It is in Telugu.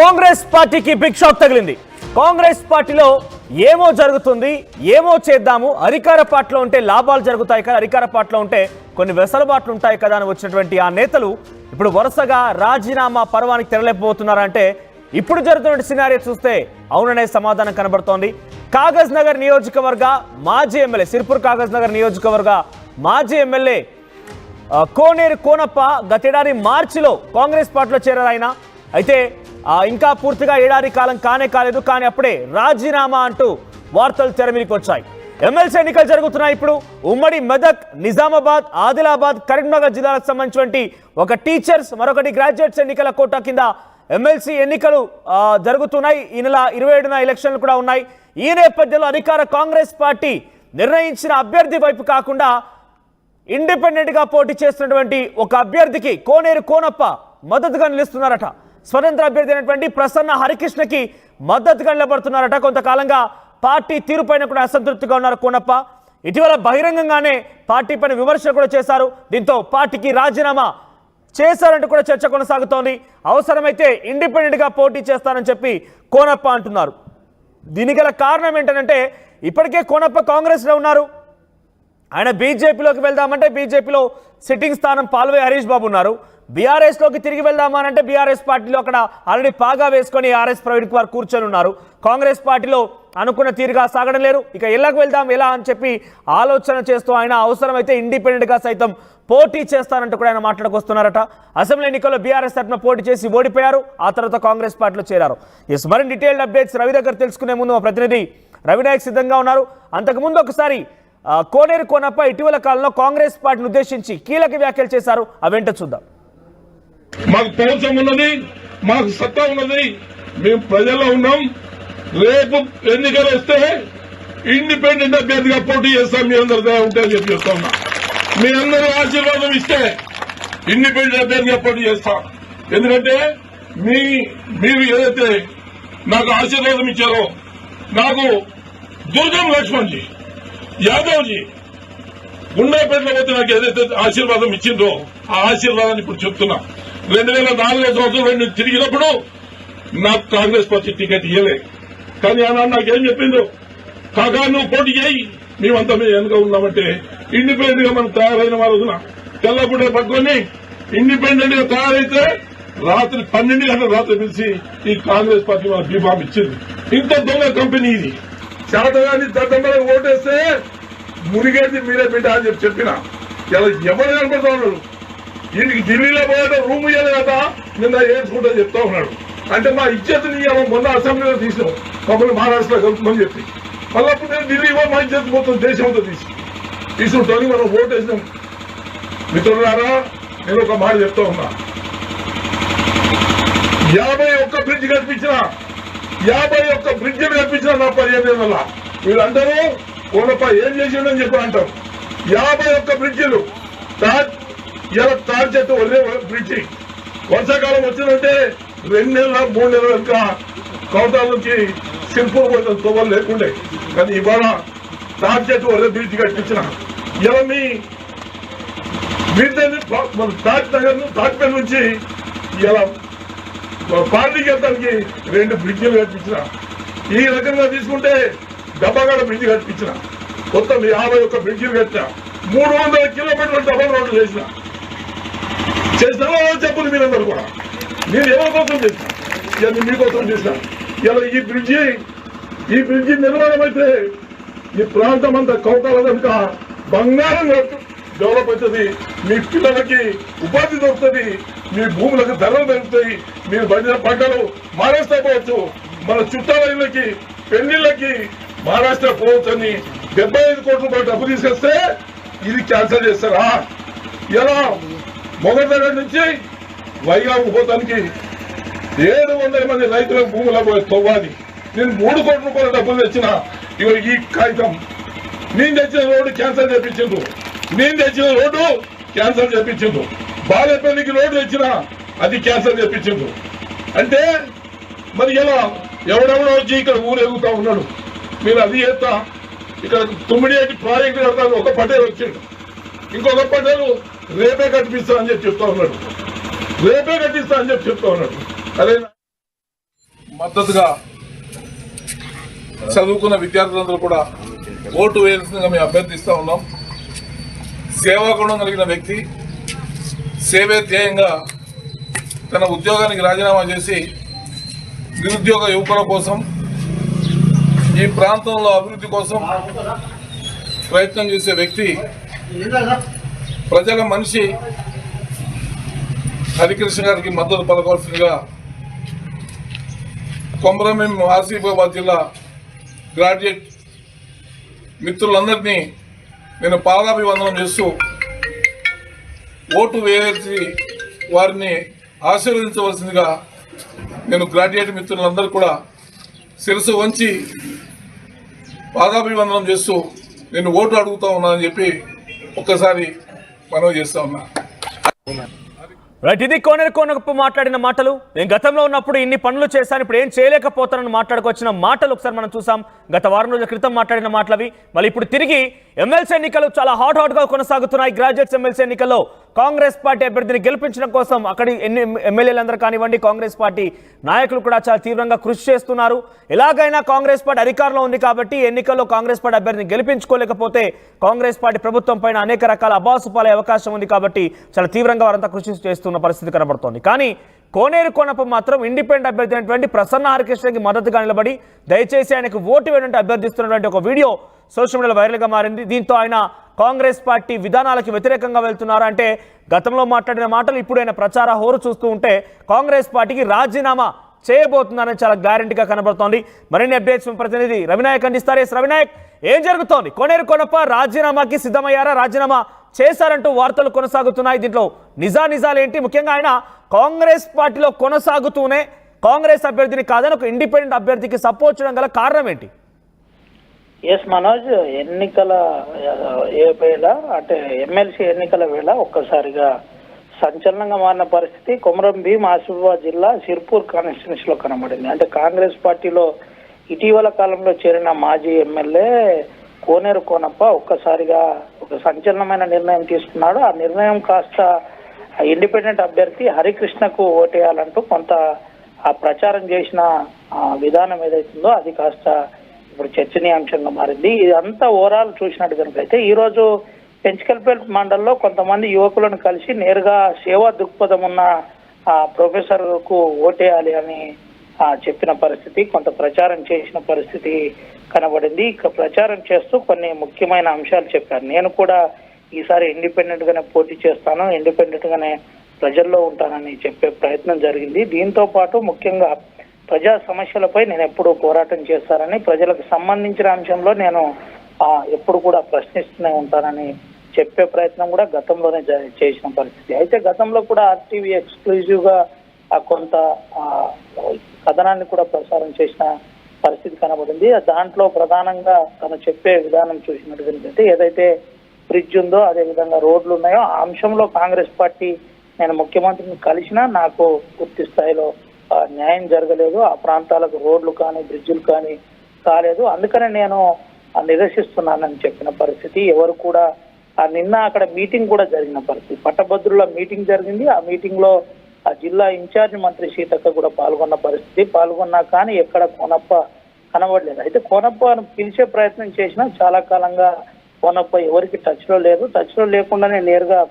కాంగ్రెస్ పార్టీకి బిగ్ షాక్ తగిలింది. కాంగ్రెస్ పార్టీలో ఏమో జరుగుతుంది, ఏమో చేద్దాము, అధికార పార్టీలో ఉంటే లాభాలు జరుగుతాయి కదా, అధికార పార్టీలో ఉంటే కొన్ని వెసలుబాట్లు ఉంటాయి కదా అని వచ్చినటువంటి ఆ నేతలు ఇప్పుడు వరుసగా రాజీనామా పర్వానికి తెరలేకపోతున్నారంటే ఇప్పుడు జరుగుతున్న సినారియో చూస్తే అవుననే సమాధానం కనబడుతోంది. కాగజ్ నగర్ నియోజకవర్గ మాజీ ఎమ్మెల్యే, సిర్పూర్ కాగజ్ నగర్ నియోజకవర్గ మాజీ ఎమ్మెల్యే కోనేరు కోనప్ప గతేడాది మార్చిలో కాంగ్రెస్ పార్టీలో చేరారు. ఆయన అయితే ఇంకా పూర్తిగా ఏడాది కాలం కాలేదు, కానీ అప్పుడే రాజీనామా అంటూ వార్తలు తెరమీదికి వచ్చాయి. ఎమ్మెల్సీ ఎన్నికలు జరుగుతున్నాయి. ఇప్పుడు ఉమ్మడి మెదక్, నిజామాబాద్, ఆదిలాబాద్, కరీంనగర్ జిల్లాలకు సంబంధించినటువంటి ఒక టీచర్స్, మరొకటి గ్రాడ్యుయేట్స్ ఎన్నికల కోటా కింద ఎమ్మెల్సీ ఎన్నికలు జరుగుతున్నాయి. ఈ నెల 27న ఎలక్షన్లు కూడా ఉన్నాయి. ఈ నేపథ్యంలో అధికార కాంగ్రెస్ పార్టీ నిర్ణయించిన అభ్యర్థి వైపు కాకుండా ఇండిపెండెంట్ గా పోటీ చేస్తున్నటువంటి ఒక అభ్యర్థికి కోనేరు కోనప్ప మద్దతుగా నిలుస్తున్నారట. స్వతంత్ర అభ్యర్థి అయినటువంటి ప్రసన్న హరికృష్ణకి మద్దతుగా నిలబడుతున్నారట. కొంతకాలంగా పార్టీ తీరుపైన కూడా అసంతృప్తిగా ఉన్నారు కోనప్ప. ఇటీవల బహిరంగంగానే పార్టీ పైన విమర్శలు కూడా చేశారు. దీంతో పార్టీకి రాజీనామా చేశారంటూ కూడా చర్చ కొనసాగుతోంది. అవసరమైతే ఇండిపెండెంట్ గా పోటీ చేస్తారని చెప్పి కోనప్ప అంటున్నారు. దీనికి గల కారణం ఏంటంటే ఇప్పటికే కోనప్ప కాంగ్రెస్ లో ఉన్నారు. ఆయన బీజేపీలోకి వెళ్దామంటే బీజేపీలో సిట్టింగ్ స్థానం పాల్వే హరీష్ బాబు ఉన్నారు. బీఆర్ఎస్ లోకి తిరిగి వెళ్దామనంటే బీఆర్ఎస్ పార్టీలో అక్కడ ఆల్రెడీ పాగా వేసుకొని ఆర్ఎస్ ప్రవీణ్ కుమార్ కూర్చొని ఉన్నారు. కాంగ్రెస్ పార్టీలో అనుకున్న తీరుగా సాగడం లేరు. ఇక ఎల్లాకు వెళ్దాం ఎలా అని చెప్పి ఆలోచన చేస్తూ ఆయన అవసరమైతే ఇండిపెండెంట్ గా సైతం పోటీ చేస్తారంటూ కూడా ఆయన మాట్లాడుకొస్తున్నారట. అసెంబ్లీ ఎన్నికల్లో బీఆర్ఎస్ తరఫున పోటీ చేసి ఓడిపోయారు. ఆ తర్వాత కాంగ్రెస్ పార్టీలో చేరారు. మరిన్ని డీటెయిల్డ్ అప్డేట్స్ రవి దగ్గర తెలుసుకునే ముందు మా ప్రతినిధి రవినాయక్ సిద్ధంగా ఉన్నారు. అంతకుముందు ఒకసారి కోనేరు కోనప్ప ఇటీవల కాలంలో కాంగ్రెస్ పార్టీని ఉద్దేశించి కీలక వ్యాఖ్యలు చేశారు. అవేంటో చూద్దాం. మాకు పౌరుషం ఉన్నది, మాకు సత్తా ఉన్నది, మేము ప్రజల్లో ఉన్నాం. రేపు ఎన్నికలు వస్తే ఇండిపెండెంట్ అభ్యర్థిగా పోటీ చేస్తాం. మీ అందరి దయ ఉంటే అని చెప్పి చెప్తా ఉన్నా. మీ అందరూ ఆశీర్వాదం ఇస్తే ఇండిపెండెంట్ అభ్యర్థిగా పోటీ చేస్తాం. ఎందుకంటే మీరు ఏదైతే నాకు ఆశీర్వాదం ఇచ్చారో, నాకు దుర్గం లక్ష్మణ్జీ, యాదవ్జీ గుండాపేటలో పోతే నాకు ఏదైతే ఆశీర్వాదం ఇచ్చిందో ఆ ఆశీర్వాదాన్ని ఇప్పుడు చెప్తున్నా. 2004 సంవత్సరం తిరిగినప్పుడు నాకు కాంగ్రెస్ పార్టీ టికెట్ ఇవ్వలే, కానీ ఆనాడు నాకేం చెప్పిందో, కాకా నువ్వు పోటీ చేయి, మేమంతా మేము వెనుక ఉన్నామంటే ఇండిపెండెంట్ గా మనం తయారైన రోజున తెల్లబుడ్డ పట్టుకొని ఇండిపెండెంట్ గా తయారైతే రాత్రి 12 గంటల రాత్రి పిలిచి ఈ కాంగ్రెస్ పార్టీ మన బీఫామ్ ఇచ్చింది. ఇంత దొంగ కంపెనీ ఇది. శాతగాని దట్టంబరకు ఓటేస్తే మురిగేది మీరే బిడ్డ అని చెప్పిన ఇలా ఎవరు కనపడుతూ ఉన్నాడు. ఇంటికి ఢిల్లీలో పోయాడు, రూమ్ ఇయ్యాలి కదా, నిన్న ఏడ్చుకుంటా చెప్తా ఉన్నాడు. అంటే మా ఇజ్జత్తుని మొన్న అసెంబ్లీలో తీసినాం, మమ్మల్ని మహారాష్ట్రలో కలుపుమని చెప్పి మళ్ళప్పుడు నేను ఢిల్లీలో మా ఇజ్జత్ మొత్తం దేశంతో తీసుకుంటాను. మనం ఓటేసినాం. మిత్రులారా, నేను ఒక మాట చెప్తా ఉన్నా. 51 బ్రిడ్జ్ కల్పించిన 51 బ్రిడ్జిలు కల్పించిన నా 15 ఏళ్ళ వీళ్ళందరూ కోనప్ప ఏం చేసిండని చెప్పి అంటారు. 51 బ్రిడ్జిలు ఇలా తాడి చెట్టు వదిలే బ్రిడ్జి వర్షాకాలం వచ్చిందంటే 2 నెలల 3 నెలల ఇంకా కౌటాల నుంచి సిర్పూర్ కొంచెం తొవ్వలు లేకుండే, కానీ ఇవాళ తాడి చెట్టు వదిలే బ్రిడ్జి కట్టించిన ఇలా మీ తాజ్ నగర్ తాజ్పేట నుంచి ఇలా పార్టీకి వెళ్తానికి 2 బ్రిడ్జిలు కట్టించిన. ఈ రకంగా తీసుకుంటే డబ్బాగడ బ్రిడ్జి కట్టించిన, మొత్తం 51 బ్రిడ్జిలు కట్టిన, 300 కిలోమీటర్ల డబల్ రోడ్లు చేసిన చెప్పులు మీరందరూ కూడా. నేను ఎవరి కోసం చేసిన, ఇవన్నీ మీకోసం చేసిన. ఇలా ఈ బ్రిడ్జి నిర్మాణం అయితే ఈ ప్రాంతం అంతా కౌటాలంతా బంగారం డెవలప్ అవుతుంది. మీ పిల్లలకి ఉపాధి దొరుకుతుంది, మీ భూములకు ధరలు పెరుగుతాయి, మీరు పండిన పంటలు మహారాష్ట్ర పోవచ్చు, మన చుట్టాలకి పెళ్లిళ్ళకి మహారాష్ట్ర పోవచ్చు అని 75 కోట్ల రూపాయలు డబ్బు తీసుకొస్తే ఇది క్యాన్సల్ చేస్తారా? ఇలా మొగటి దగ్గర నుంచి వైజాగ్ పోతానికి 700 మంది రైతులకు భూముల తవ్వాలి. నేను 3 కోట్ల రూపాయల డబ్బులు తెచ్చిన. ఈ కాగితం నేను తెచ్చిన రోడ్డు క్యాన్సల్ చేపించిండు, నేను తెచ్చిన రోడ్డు క్యాన్సల్ చేపించిండు. బాలేపల్లికి రోడ్డు తెచ్చిన అది క్యాన్సల్ చేపించిండు. అంటే మరి ఇలా ఎవడెవడో వచ్చి ఇక్కడ ఊరేగుతా ఉన్నాడు. మీరు అది చేస్తా ఇక్కడ 9 ప్రాజెక్టు కడతాను. ఒక పటేల్ వచ్చిండు, ఇంకొక పటేలు రేపే కట్టిస్తా అని చెప్పి చెప్తా ఉన్నాడు. అదే మద్దతుగా చదువుకున్న విద్యార్థులందరూ కూడా ఓటు వేయాల్సిందిగా మేము అభ్యర్థిస్తూ ఉన్నాం. సేవా గుణం కలిగిన వ్యక్తి సేవే ధ్యేయంగా తన ఉద్యోగానికి రాజీనామా చేసి నిరుద్యోగ యువకుల కోసం, ఈ ప్రాంతంలో అభివృద్ధి కోసం ప్రయత్నం చేసే వ్యక్తి, ప్రజల మనిషి హరికృష్ణ గారికి మద్దతు పలకవలసిందిగా కొమరంభీం ఆసిఫాబాద్ జిల్లా గ్రాడ్యుయేట్ మిత్రులందరినీ నేను పాదాభివందనం చేస్తూ ఓటు వేసి వారిని ఆశీర్వదించవలసిందిగా నేను గ్రాడ్యుయేట్ మిత్రులందరూ కూడా శిరస్సు వంచి పాదాభివందనం చేస్తూ నేను ఓటు అడుగుతా ఉన్నానని చెప్పి ఒక్కసారి మనవి చేస్తా ఉన్నా. రైట్, ఇది కోనప్ప మాట్లాడిన మాటలు. నేను గతంలో ఉన్నప్పుడు ఇన్ని పనులు చేశాను, ఇప్పుడు ఏం చేయలేకపోతానని మాట్లాడుకొచ్చిన మాటలు ఒకసారి మనం చూసాం. గత వారం రోజుల క్రితం మాట్లాడిన మాటలవి. మళ్ళీ ఇప్పుడు తిరిగి ఎమ్మెల్సీ ఎన్నికలు చాలా హాట్గా కొనసాగుతున్నాయి. గ్రాడ్యుయేట్స్ ఎమ్మెల్సీ ఎన్నికల్లో కాంగ్రెస్ పార్టీ అభ్యర్థిని గెలిపించడం కోసం అక్కడి ఎమ్మెల్యేలందరూ కానివ్వండి, కాంగ్రెస్ పార్టీ నాయకులు కూడా చాలా తీవ్రంగా కృషి చేస్తున్నారు. ఎలాగైనా కాంగ్రెస్ పార్టీ అధికారంలో ఉంది కాబట్టి ఎన్నికల్లో కాంగ్రెస్ పార్టీ అభ్యర్థిని గెలిపించుకోలేకపోతే కాంగ్రెస్ పార్టీ ప్రభుత్వం పైన అనేక రకాల అబాసుపాలే అవకాశం ఉంది కాబట్టి చాలా తీవ్రంగా వారంతా కృషి చేస్తున్న పరిస్థితి కనబడుతోంది. కానీ కోనప్ప మాత్రం ఇండిపెండెంట్ అభ్యర్థి అయినటువంటి ప్రసన్న హరికృష్ణకి మద్దతుగా నిలబడి దయచేసి ఆయనకు ఓటు వేయడంటే అభ్యర్థిస్తున్నటువంటి ఒక వీడియో సోషల్ మీడియాలో వైరల్గా మారింది. దీంతో ఆయన కాంగ్రెస్ పార్టీ విధానాలకు వ్యతిరేకంగా వెళ్తున్నారు అంటే గతంలో మాట్లాడిన మాటలు ఇప్పుడు ఆయన ప్రచార హోరు చూస్తూ ఉంటే కాంగ్రెస్ పార్టీకి రాజీనామా చేయబోతుందని చాలా గ్యారెంటీగా కనబడుతోంది. మరిన్ని అప్డేట్స్ ప్రతినిధి రవినాయక్ అందిస్తారు. రవినాయక్, ఏం జరుగుతోంది? కోనప్ప రాజీనామాకి సిద్ధమయ్యారా, రాజీనామా చేశారంటూ వార్తలు కొనసాగుతున్నాయి. దీంట్లో నిజాలేంటి? ముఖ్యంగా ఆయన కాంగ్రెస్ పార్టీలో కొనసాగుతూనే కాంగ్రెస్ అభ్యర్థిని కాదని ఒక ఇండిపెండెంట్ అభ్యర్థికి సపోర్ట్ చేయడం గల కారణం ఏంటి? ఎస్ మనోజ్, ఎన్నికల వేళ అంటే ఎమ్మెల్సీ ఎన్నికల వేళ ఒక్కసారిగా సంచలనంగా మారిన పరిస్థితి కొమరంభీం ఆసిఫాబాద్ జిల్లా సిర్పూర్ కాన్స్టిట్యున్సీలో కనబడింది. అంటే కాంగ్రెస్ పార్టీలో ఇటీవల కాలంలో చేరిన మాజీ ఎమ్మెల్యే కోనప్ప ఒక్కసారిగా ఒక సంచలనమైన నిర్ణయం తీసుకున్నాడు. ఆ నిర్ణయం కాస్త ఇండిపెండెంట్ అభ్యర్థి హరికృష్ణకు ఓటేయాలంటూ కొంత ఆ ప్రచారం చేసిన విధానం ఏదైతుందో అది కాస్త ఇప్పుడు చర్చనీయాంశంగా మారింది. ఇదంతా ఓవరాల్ చూసినట్టు కనుక అయితే ఈరోజు పెంచికల్పేట మండలంలో కొంతమంది యువకులను కలిసి నేరుగా సేవా దృక్పథం ఉన్న ప్రొఫెసర్ కు ఓటేయాలి అని చెప్పిన పరిస్థితి, కొంత ప్రచారం చేసిన పరిస్థితి కనబడింది. ఇక ప్రచారం చేస్తూ కొన్ని ముఖ్యమైన అంశాలు చెప్పారు. నేను కూడా ఈసారి ఇండిపెండెంట్ గానే పోటీ చేస్తాను, ఇండిపెండెంట్ గానే ప్రజల్లో ఉంటానని చెప్పే ప్రయత్నం జరిగింది. దీంతో పాటు ముఖ్యంగా ప్రజా సమస్యలపై నేను ఎప్పుడూ పోరాటం చేస్తానని, ప్రజలకు సంబంధించిన అంశంలో నేను ఎప్పుడు కూడా ప్రశ్నిస్తూనే ఉంటానని చెప్పే ప్రయత్నం కూడా గతంలోనే చేసిన పరిస్థితి. అయితే గతంలో కూడా ఆర్టీవీ ఎక్స్క్లూజివ్ గా కొంత కథనాన్ని కూడా ప్రసారం చేసిన పరిస్థితి కనబడింది. దాంట్లో ప్రధానంగా తను చెప్పే విధానం చూసినట్టు కనుకైతే ఏదైతే బ్రిడ్జ్ ఉందో అదే విధంగా రోడ్లు ఉన్నాయో ఆ అంశంలో కాంగ్రెస్ పార్టీ నేను ముఖ్యమంత్రిని కలిసినా నాకు పూర్తి స్థాయిలో న్యాయం జరగలేదు, ఆ ప్రాంతాలకు రోడ్లు కానీ బ్రిడ్జులు కానీ కాలేదు, అందుకనే నేను నిరసిస్తున్నానని చెప్పిన పరిస్థితి. ఎవరు కూడా నిన్న అక్కడ మీటింగ్ కూడా జరిగిన పరిస్థితి, పట్టభద్రుల మీటింగ్ జరిగింది. ఆ మీటింగ్ లో ఆ జిల్లా ఇన్ఛార్జ్ మంత్రి సీతక్క కూడా పాల్గొన్న పరిస్థితి. పాల్గొన్నా కానీ ఎక్కడ కోనప్ప కనబడలేదు. అయితే కోనప్పను పిలిచే ప్రయత్నం చేసినా చాలా కాలంగా కోనప్ప ఎవరికి టచ్ లో లేదు. టచ్ లో లేకుండానే నేరుగా